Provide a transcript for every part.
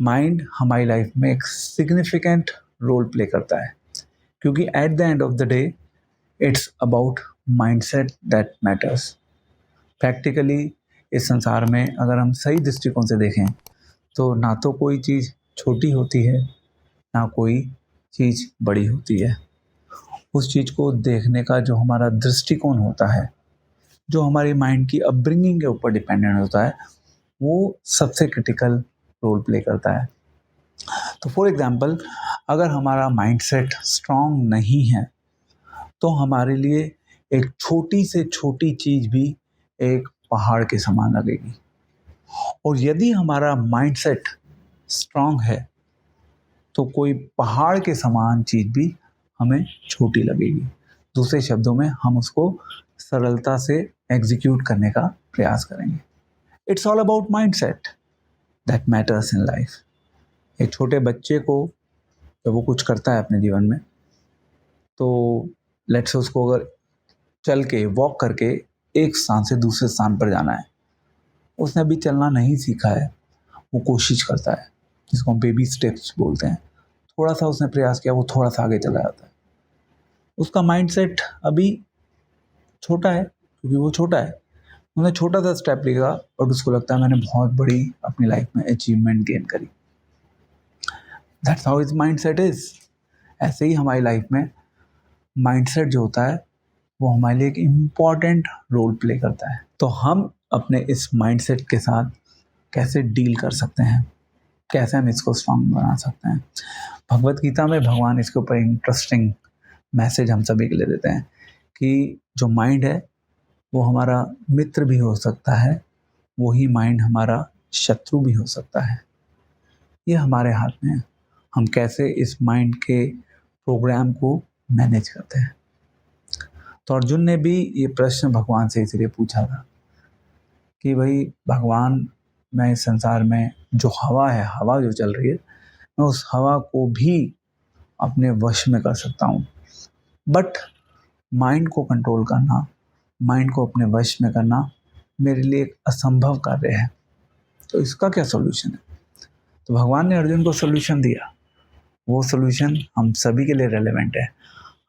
Mind हमारी life में एक सिग्निफिकेंट रोल प्ले करता है, क्योंकि at the end of the day it's about mindset that matters. Practically इस संसार में अगर हम सही दृष्टिकोण से देखें तो ना तो कोई चीज़ छोटी होती है, ना कोई चीज़ बड़ी होती है। उस चीज़ को देखने का जो हमारा दृष्टिकोण होता है, जो हमारी माइंड की अपब्रिंगिंग के ऊपर डिपेंडेंट होता है, वो सबसे क्रिटिकल रोल प्ले करता है। तो फॉर एग्जांपल, अगर हमारा माइंडसेट स्ट्रांग नहीं है तो हमारे लिए एक छोटी से छोटी चीज़ भी एक पहाड़ के समान लगेगी, और यदि हमारा माइंडसेट स्ट्रांग है तो कोई पहाड़ के समान चीज़ भी हमें छोटी लगेगी। दूसरे शब्दों में हम उसको सरलता से एग्जीक्यूट करने का प्रयास करेंगे। It's all about mindset that matters in life. एक छोटे बच्चे को जब वो कुछ करता है अपने जीवन में, तो लेट्स से उसको अगर चल के वॉक करके एक स्थान से दूसरे स्थान पर जाना है, उसने अभी चलना नहीं सीखा है, वो कोशिश करता है, जिसको हम बेबी स्टेप्स बोलते हैं। थोड़ा सा उसने प्रयास किया, वो थोड़ा सा आगे चला जाता है। उसका माइंडसेट अभी छोटा है, क्योंकि वो छोटा है। उसने छोटा सा स्टेप लिया और उसको लगता है मैंने बहुत बड़ी अपनी लाइफ में अचीवमेंट गेन करी। That's how his mindset is. ऐसे ही हमारी लाइफ में माइंडसेट जो होता है वो हमारे लिए एक इम्पॉर्टेंट रोल प्ले करता है। तो हम अपने इस माइंडसेट के साथ कैसे डील कर सकते हैं, कैसे हम इसको स्ट्रांग बना सकते हैं। भगवत गीता में भगवान इसके ऊपर इंटरेस्टिंग मैसेज हम सभी के लिए देते हैं कि जो माइंड है वो हमारा मित्र भी हो सकता है, वही माइंड हमारा शत्रु भी हो सकता है। ये हमारे हाथ में है, हम कैसे इस माइंड के प्रोग्राम को मैनेज करते हैं। तो अर्जुन ने भी ये प्रश्न भगवान से इसलिए पूछा था कि भाई भगवान, मैं इस संसार में जो हवा है, हवा जो चल रही है, मैं उस हवा को भी अपने वश में कर सकता हूँ, बट माइंड को कंट्रोल करना, माइंड को अपने वश में करना मेरे लिए एक असंभव कार्य है। तो इसका क्या सॉल्यूशन है? तो भगवान ने अर्जुन को सॉल्यूशन दिया। वो सॉल्यूशन हम सभी के लिए रेलेवेंट है।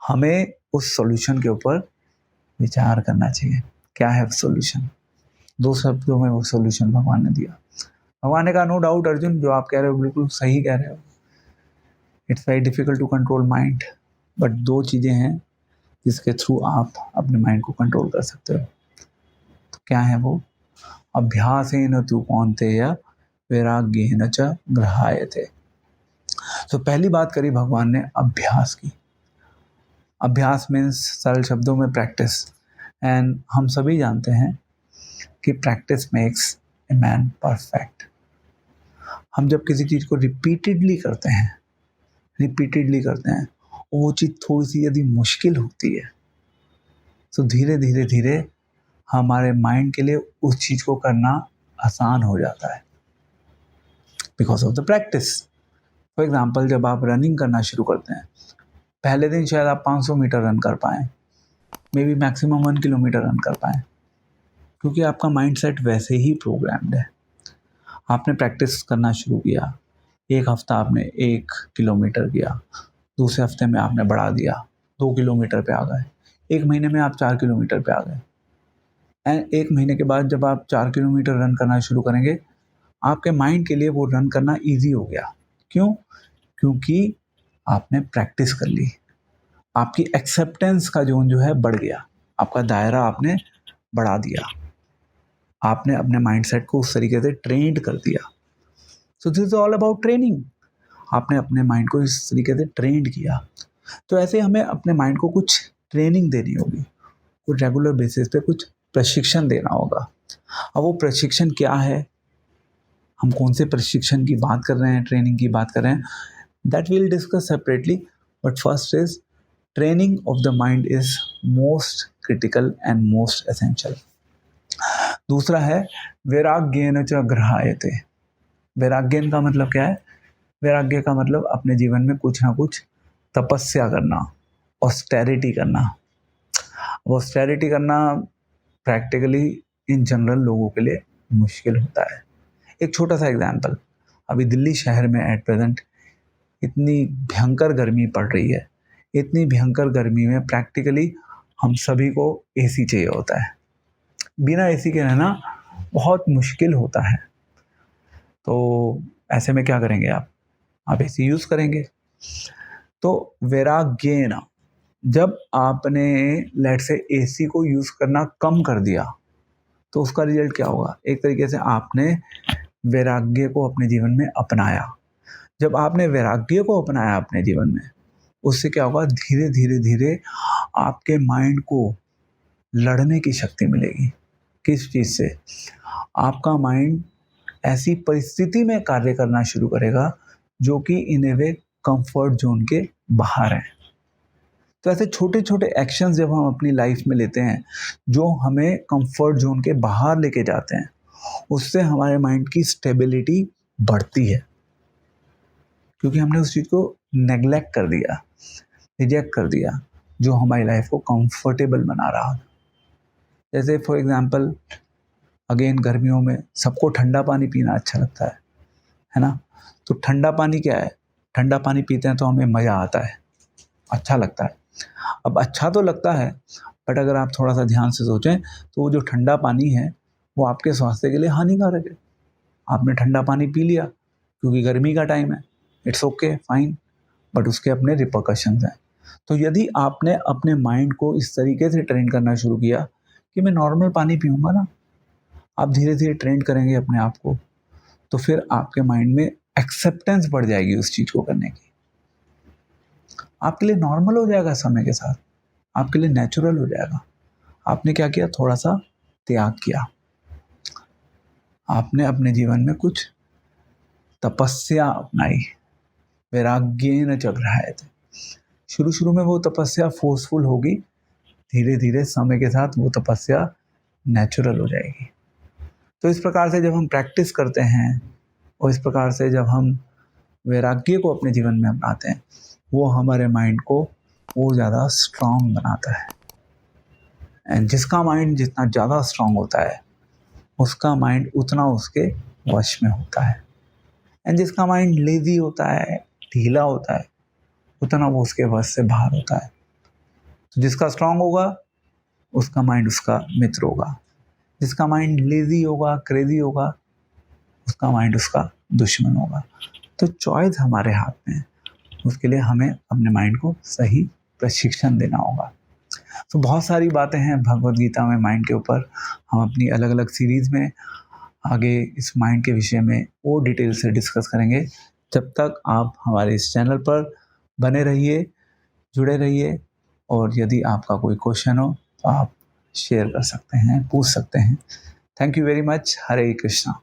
हमें उस सॉल्यूशन के ऊपर विचार करना चाहिए। क्या है सॉल्यूशन? 2 शब्दों में वो सॉल्यूशन भगवान ने दिया। भगवान ने कहा, नो डाउट अर्जुन, जो आप कह रहे हो बिल्कुल सही कह रहे हो। It's very difficult to control mind, but 2 चीज़ें हैं जिसके थ्रू आप अपने माइंड को कंट्रोल कर सकते हो। तो क्या है वो? अभ्यासेन तु कौन्तेय वैराग्येन च गृह्यते। तो पहली बात करी भगवान ने अभ्यास की। अभ्यास मीन्स सरल शब्दों में प्रैक्टिस, एंड हम सभी जानते हैं कि practice makes a man perfect. हम जब किसी चीज़ को रिपीटेडली करते हैं, वो चीज़ थोड़ी सी यदि मुश्किल होती है तो धीरे धीरे धीरे हमारे माइंड के लिए उस चीज़ को करना आसान हो जाता है, because of the practice. For example, जब आप रनिंग करना शुरू करते हैं, पहले दिन शायद आप 500 मीटर रन कर पाएँ, may be maximum 1 kilometre run कर पाएँ, क्योंकि आपका माइंडसेट वैसे ही प्रोग्राम्ड है। आपने प्रैक्टिस करना शुरू किया, 1 हफ्ता आपने 1 किलोमीटर किया, दूसरे हफ्ते में आपने बढ़ा दिया, 2 किलोमीटर पे आ गए, 1 महीने में आप 4 किलोमीटर पे आ गए। एंड 1 महीने के बाद जब आप 4 किलोमीटर रन करना शुरू करेंगे, आपके माइंड के लिए वो रन करना ईजी हो गया। क्यों? क्योंकि आपने प्रैक्टिस कर ली। आपकी एक्सेप्टेंस का जोन जो है बढ़ गया, आपका दायरा आपने बढ़ा दिया, आपने अपने माइंडसेट को उस तरीके से ट्रेंड कर दिया। So this is all about training. आपने अपने माइंड को इस तरीके से ट्रेंड किया। तो ऐसे हमें अपने माइंड को कुछ ट्रेनिंग देनी होगी, कुछ रेगुलर बेसिस पे कुछ प्रशिक्षण देना होगा। अब वो प्रशिक्षण क्या है, हम कौन से प्रशिक्षण की बात कर रहे हैं, ट्रेनिंग की बात कर रहे हैं, that will discuss separately. But first is training of the mind is most critical and most essential. दूसरा है वैराग्येन च गृह्यते। वैराग्यन का मतलब क्या है? वैराग्य का मतलब अपने जीवन में कुछ ना कुछ तपस्या करना, ऑस्टेरिटी करना। ऑस्टेरिटी करना प्रैक्टिकली इन जनरल लोगों के लिए मुश्किल होता है। एक छोटा सा एग्जाम्पल, अभी दिल्ली शहर में एट प्रेजेंट इतनी भयंकर गर्मी पड़ रही है, इतनी भयंकर गर्मी में प्रैक्टिकली हम सभी को एसी चाहिए होता है। बिना एसी के रहना बहुत मुश्किल होता है। तो ऐसे में क्या करेंगे आप एसी यूज़ करेंगे। तो वैराग्येन, जब आपने लेट्स से एसी को यूज़ करना कम कर दिया तो उसका रिजल्ट क्या होगा? एक तरीके से आपने वैराग्य को अपने जीवन में अपनाया। जब आपने वैराग्य को अपनाया अपने जीवन में, उससे क्या होगा? धीरे धीरे धीरे आपके माइंड को लड़ने की शक्ति मिलेगी। किस चीज़ से? आपका माइंड ऐसी परिस्थिति में कार्य करना शुरू करेगा जो कि इन ए वे कंफर्ट जोन के बाहर है। तो ऐसे छोटे छोटे एक्शंस जब हम अपनी लाइफ में लेते हैं जो हमें कंफर्ट जोन के बाहर लेके जाते हैं, उससे हमारे माइंड की स्टेबिलिटी बढ़ती है, क्योंकि हमने उस चीज़ को नेग्लेक्ट कर दिया, रिजेक्ट कर दिया जो हमारी लाइफ को कंफर्टेबल बना रहा था। जैसे फॉर एग्जांपल अगेन गर्मियों में सबको ठंडा पानी पीना अच्छा लगता है ना? तो ठंडा पानी क्या है? ठंडा पानी पीते हैं तो हमें मज़ा आता है, अच्छा लगता है। अब अच्छा तो लगता है, बट अगर आप थोड़ा सा ध्यान से सोचें तो वो जो ठंडा पानी है वो आपके स्वास्थ्य के लिए हानिकारक है। आपने ठंडा पानी पी लिया क्योंकि गर्मी का टाइम है, इट्स ओके फाइन, बट उसके अपने रिपरकशंस हैं। तो यदि आपने अपने माइंड को इस तरीके से ट्रेन करना शुरू किया कि मैं नॉर्मल पानी पीऊँगा ना, आप धीरे धीरे ट्रेन करेंगे अपने आप को, तो फिर आपके माइंड में एक्सेप्टेंस बढ़ जाएगी उस चीज़ को करने की। आपके लिए नॉर्मल हो जाएगा समय के साथ, आपके लिए नेचुरल हो जाएगा। आपने क्या किया? थोड़ा सा त्याग किया। आपने अपने जीवन में कुछ तपस्या अपनाई। वैराग्येन च गृह्यते। शुरू शुरू में वो तपस्या फोर्सफुल होगी, धीरे धीरे समय के साथ वो तपस्या नेचुरल हो जाएगी। तो इस प्रकार से जब हम प्रैक्टिस करते हैं और इस प्रकार से जब हम वैराग्य को अपने जीवन में अपनाते हैं, वो हमारे माइंड को वो ज़्यादा स्ट्रांग बनाता है। एंड जिसका माइंड जितना ज़्यादा स्ट्रांग होता है उसका माइंड उतना उसके वश में होता है। एंड जिसका माइंड लेजी होता है, ढीला होता है, उतना वो उसके वश से बाहर होता है। तो जिसका स्ट्रांग होगा उसका माइंड उसका मित्र होगा, जिसका माइंड लेजी होगा, क्रेजी होगा, उसका माइंड उसका दुश्मन होगा। तो चॉइस हमारे हाथ में है, उसके लिए हमें अपने माइंड को सही प्रशिक्षण देना होगा। तो बहुत सारी बातें हैं भगवद गीता में माइंड के ऊपर। हम अपनी अलग अलग सीरीज़ में आगे इस माइंड के विषय में और डिटेल से डिस्कस करेंगे। जब तक आप हमारे इस चैनल पर बने रहिए, जुड़े रहिए, और यदि आपका कोई क्वेश्चन हो तो आप शेयर कर सकते हैं, पूछ सकते हैं। Thank you very much. Hare Krishna.